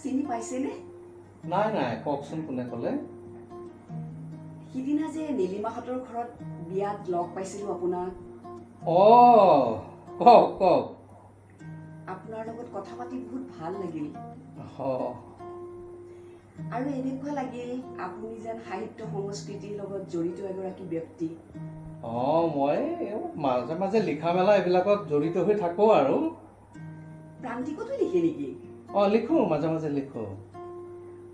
চিনি পাইছেনে? নাই নাই কওকচোন কোনে ক'লে? সিদিনা যে নীলিমাহঁতৰ ঘৰত বিয়াত লগ পাইছিলোঁ আপোনাক। কওক কওক। আপোনাৰ লগত কথা পাতি বহুত ভাল লাগিল। অঁ আৰু এনেকুৱা লাগিল আপুনি যেন সাহিত্য সংস্কৃতিৰ লগত জড়িত এগৰাকী ব্যক্তি। মই মাজে মাজে লিখা মেলা এইবিলাকত জড়িত হৈ থাকোঁ আৰু। প্ৰান্তিকতো লিখে নেকি? লিখোঁ, মাজে মাজে লিখোঁ।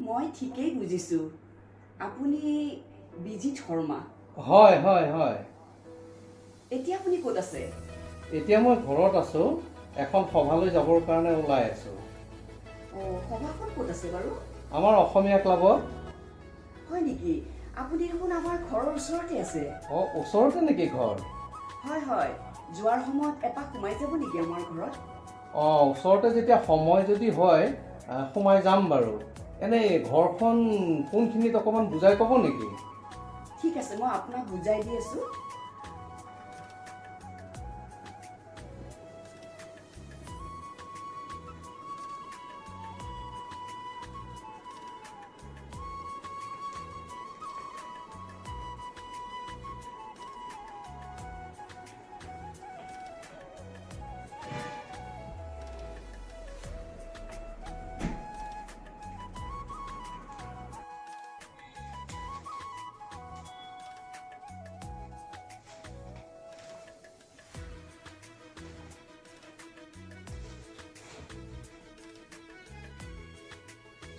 মই ঠিকেই বুজিছোঁ, আপুনি বিজিত শৰ্মা। হয় হয় হয়। এতিয়া আপুনি ক'ত আছে? এতিয়া মই ঘৰত আছোঁ, এখন সভালৈ যাবৰ কাৰণে ওলাই আছোঁ। সভাখন ক'ত আছে বাৰু? আমাৰ অসমীয়া ক্লাবত। হয় নেকি? আপুনি দেখোন আমাৰ ঘৰৰ ওচৰতে আছে। ওচৰতে নেকি ঘৰ? হয় হয়, যোৱাৰ সময়ত এপাক সোমাই যাব নেকি আমাৰ ঘৰত? ওচৰতে যেতিয়া সময় যদি হয় সোমাই যাম বাৰু। এনেই ঘৰখন কোনখিনিত অকণমান বুজাই ক'ব নেকি? ঠিক আছে, মই আপোনাক বুজাই দি আছোঁ।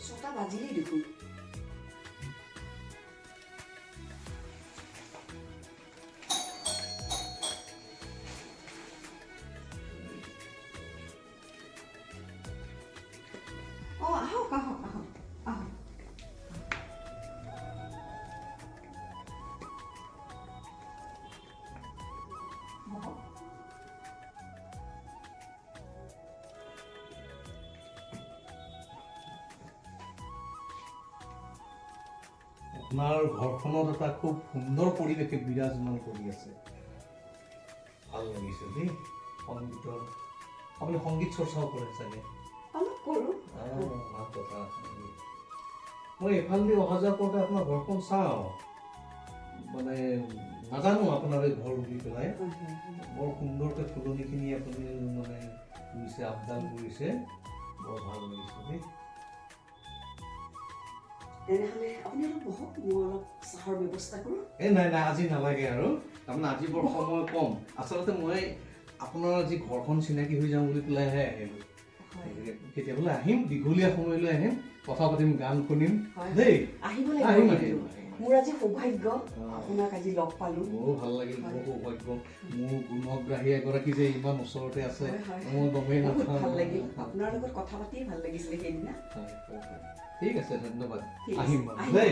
ছটা বাজিলেই দেখোন। আহক আহক আহক আহক। আপোনাৰ ঘৰখনত এটা খুব সুন্দৰ পৰিৱেশে বিৰাজমান কৰি আছে। ভাল লাগিছে দেই সংগীতৰ। আপুনি সংগীত চৰ্চাও কৰে চাগে? অলপ কৰোঁ। ভাল কথা। মই এইফালেদি অহা যোৱা কৰোঁতে আপোনাৰ ঘৰখন চাওঁ, মানে নাজানো আপোনাৰ এই ঘৰ বুলি পেলাই। বৰ সুন্দৰকৈ ফুলনিখিনি আপুনি মানে ৰুইছে, আপডাল কৰিছে, বৰ ভাল লাগিছে দেই। তেনেহ'লে আপুনি অলপ বহক, মই অলপ চাহৰ ব্যৱস্থা কৰোঁ। নাই নাই, আজি নালাগে আৰু। তাৰমানে আজি বৰ সময় কম। আচলতে মই আপোনাৰ আজি ঘৰখন চিনাকি হৈ যাওঁ বুলি পেলাইহে আহিলোঁ। কেতিয়াবালে আহিম, দীঘলীয়া সময়লৈ আহিম, কথা পাতিম, গান শুনিম দেই। আহিব লাগিব। মোৰ আজি সৌভাগ্য আপোনাক আজি লগ পালোঁ। মোৰো ভাল লাগিল, মোৰ সৌভাগ্য। মোৰ গুণগ্ৰাহী এগৰাকী যে ইমান ওচৰতে আছে, মই গমেই নাপাওঁ। ভাল লাগিল, আপোনাৰ লগত কথা পাতিয়ে ভাল লাগিছিলে সেইদিনা। ঠিক আছে, ধন্যবাদ। আহিম দেই।